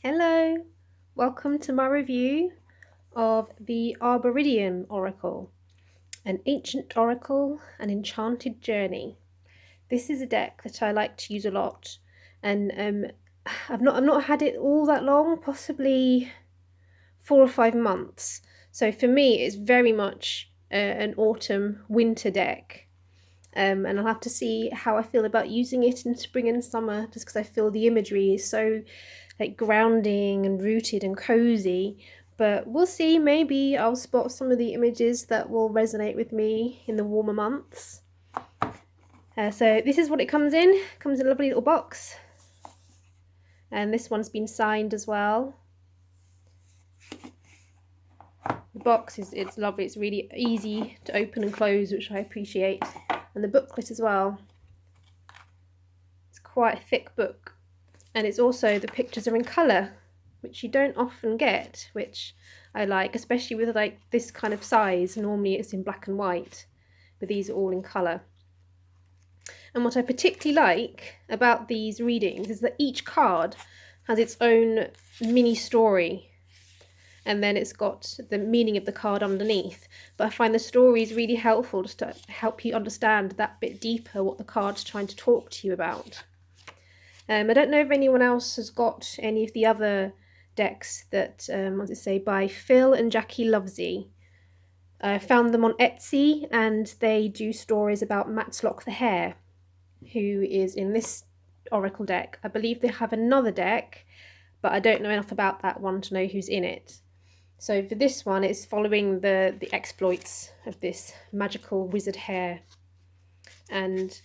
Hello, welcome to my review of the Arboridium Oracle, an ancient oracle, an enchanted journey. This is a deck that I like to use a lot, and I've not had it all that long, possibly 4 or 5 months. So for me, it's very much an autumn winter deck. And I'll have to see how I feel about using it in spring and summer, just because I feel the imagery is so like grounding and rooted and cozy. But we'll see, maybe I'll spot some of the images that will resonate with me in the warmer months. So this is what it comes in. It comes in a lovely little box. And this one's been signed as well. The box it's lovely, it's really easy to open and close, which I appreciate. And the booklet as well. It's quite a thick book. And it's also, the pictures are in colour, which you don't often get, which I like, especially with like this kind of size. Normally it's in black and white, but these are all in colour. And what I particularly like about these readings is that each card has its own mini story, and then it's got the meaning of the card underneath. But I find the story is really helpful just to help you understand that bit deeper what the card's trying to talk to you about. I don't know if anyone else has got any of the other decks that, what does it say, by Phil and Jackie Lovesey. I found them on Etsy, and they do stories about Matlock the Hare, who is in this Oracle deck. I believe they have another deck, but I don't know enough about that one to know who's in it. So for this one, it's following the exploits of this magical wizard hare. And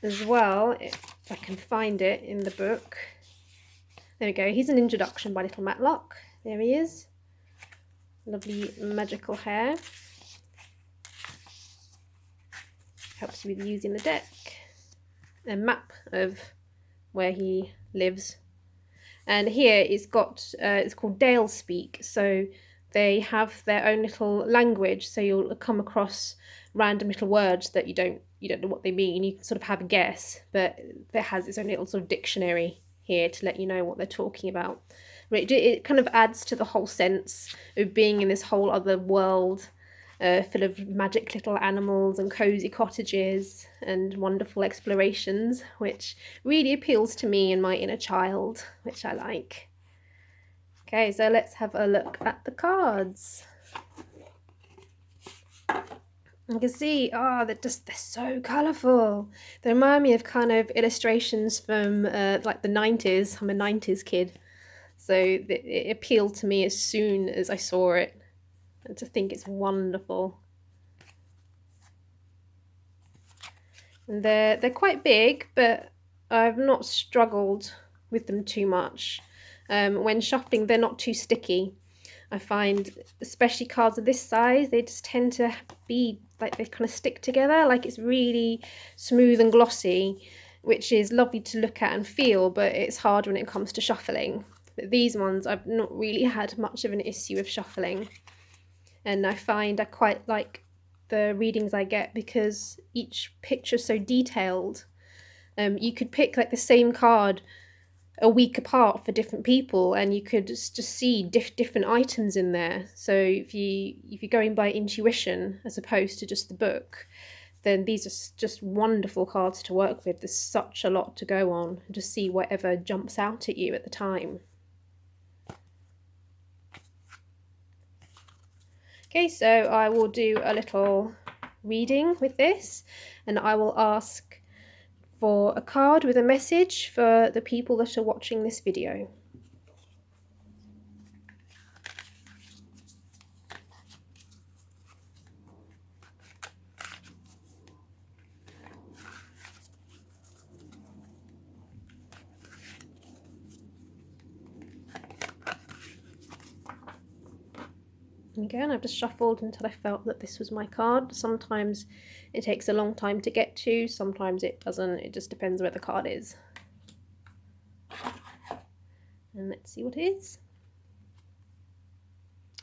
as well, if I can find it in the book. There we go. Here's an introduction by little Matlock. There he is. Lovely magical hare. Helps you with using the deck. A map of where he lives. And here it's got, it's called Dale Speak. So they have their own little language. So you'll come across random little words that you don't know what they mean. You can sort of have a guess, but it has its own little sort of dictionary here to let you know what they're talking about. It kind of adds to the whole sense of being in this whole other world, full of magic little animals and cozy cottages and wonderful explorations, which really appeals to me and my inner child, which I like. Okay, so let's have a look at the cards. You can see, they're so colourful. They remind me of kind of illustrations from like the 90s. I'm a 90s kid. So it appealed to me as soon as I saw it. And to think it's wonderful. And they're quite big, but I've not struggled with them too much. When shuffling, they're not too sticky. I find, especially cards of this size, they just tend to be like they kind of stick together, like it's really smooth and glossy, which is lovely to look at and feel, but it's hard when it comes to shuffling. But these ones, I've not really had much of an issue with shuffling. And I find I quite like the readings I get because each picture is so detailed. You could pick like the same card a week apart for different people, and you could just see different items in there. So if you're going by intuition as opposed to just the book, then these are just wonderful cards to work with. There's such a lot to go on, and just see whatever jumps out at you at the time. Okay, so I will do a little reading with this, and I will ask for a card with a message for the people that are watching this video. Again, I've just shuffled until I felt that this was my card. Sometimes it takes a long time to get to, sometimes it doesn't. It just depends where the card is. And let's see what it is.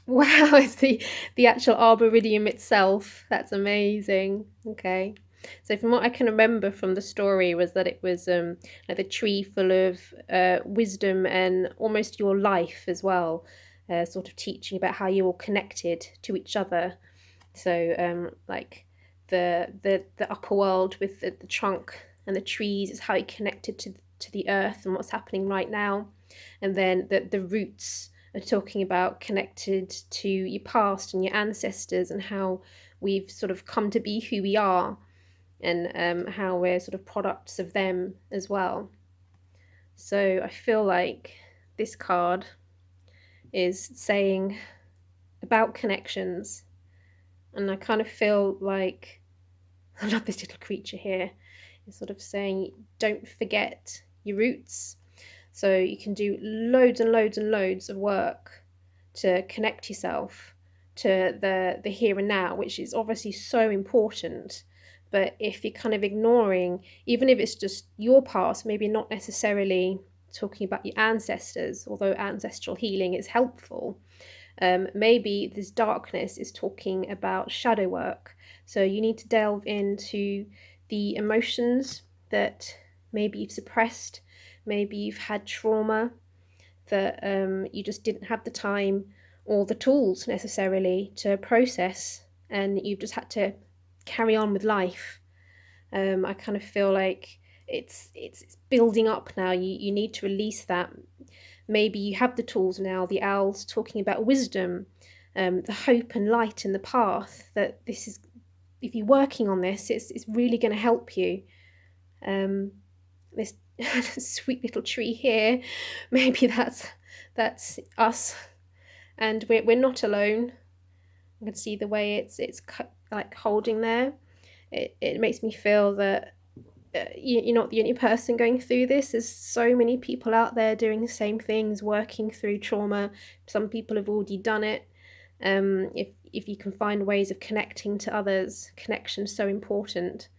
Wow, it's the actual Arboridium itself. That's amazing. Okay. So from what I can remember from the story was that it was like the tree full of wisdom and almost your life as well, sort of teaching about how you're all connected to each other. So like the upper world with the trunk and the trees is how you're connected to the earth and what's happening right now. And then the roots are talking about connected to your past and your ancestors and how we've sort of come to be who we are, and how we're sort of products of them as well. So I feel like this card is saying about connections, and I kind of feel like I love this little creature here. It's sort of saying don't forget your roots. So you can do loads and loads and loads of work to connect yourself to the here and now, which is obviously so important. But if you're kind of ignoring, even if it's just your past, maybe not necessarily talking about your ancestors, although ancestral healing is helpful, maybe this darkness is talking about shadow work. So you need to delve into the emotions that maybe you've suppressed, maybe you've had trauma that you just didn't have the time or the tools necessarily to process, and you've just had to carry on with life. I kind of feel like it's building up now. You need to release that. Maybe you have the tools now. The owl's talking about wisdom, the hope and light in the path. That this is, if you're working on this, it's really going to help you. This sweet little tree here, maybe that's us, and we're not alone. I can see the way it's like holding there. It makes me feel that you're not the only person going through this. There's so many people out there doing the same things, working through trauma. Some people have already done it. If you can find ways of connecting to others, connection's so important.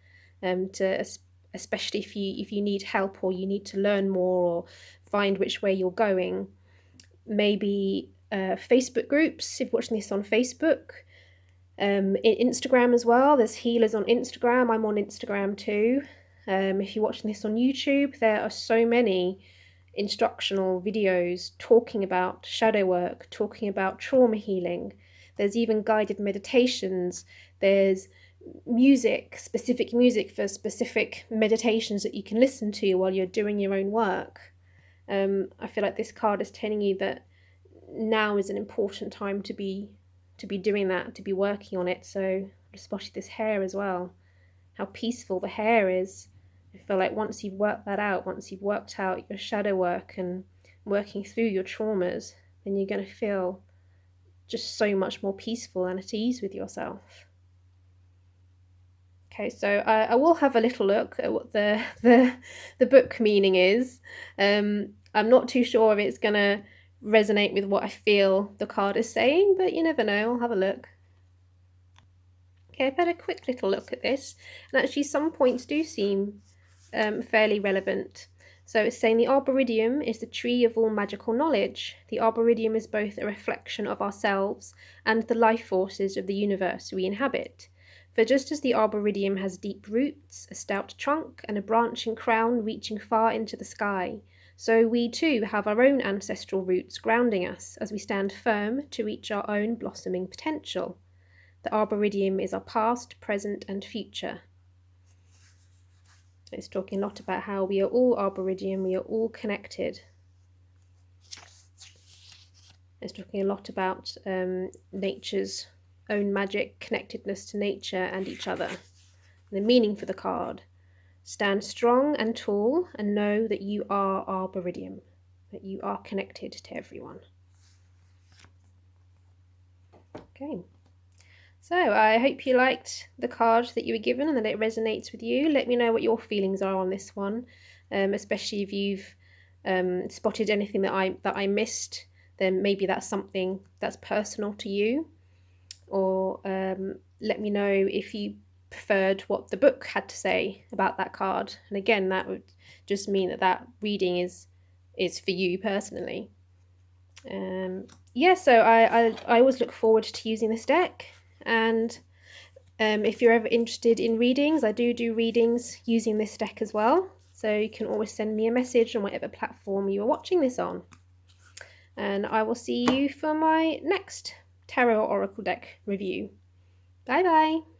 Especially if you need help or you need to learn more or find which way you're going. Maybe Facebook groups, if you're watching this on Facebook. Instagram as well, there's healers on Instagram. I'm on Instagram too. If you're watching this on YouTube, there are so many instructional videos talking about shadow work, talking about trauma healing. There's even guided meditations. There's music, specific music for specific meditations that you can listen to while you're doing your own work. I feel like this card is telling you that now is an important time to be doing that, to be working on it. So I spotted this hair as well, how peaceful the hair is. I feel like once you've worked that out, once you've worked out your shadow work and working through your traumas, then you're going to feel just so much more peaceful and at ease with yourself. Okay, so I will have a little look at what the book meaning is. I'm not too sure if it's going to resonate with what I feel the card is saying, but you never know. I'll have a look. Okay, I've had a quick little look at this, and actually some points do seem fairly relevant. So it's saying the Arboridium is the tree of all magical knowledge. The Arboridium is both a reflection of ourselves and the life forces of the universe we inhabit. For just as the Arboridium has deep roots, a stout trunk, and a branching crown reaching far into the sky, so we too have our own ancestral roots grounding us as we stand firm to reach our own blossoming potential. The Arboridium is our past, present, and future. It's talking a lot about how we are all Arboridium, we are all connected. It's talking a lot about nature's own magic, connectedness to nature and each other. And the meaning for the card: stand strong and tall and know that you are Arboridium, that you are connected to everyone. Okay, so I hope you liked the card that you were given and that it resonates with you. Let me know what your feelings are on this one, especially if you've spotted anything that I missed. Then maybe that's something that's personal to you, or let me know if you preferred what the book had to say about that card. And again, that would just mean that reading is for you personally. Yeah, so I always look forward to using this deck, and If you're ever interested in readings, I do readings using this deck as well. So you can always send me a message on whatever platform you are watching this on. And I will see you for my next Tarot Oracle deck review. Bye bye!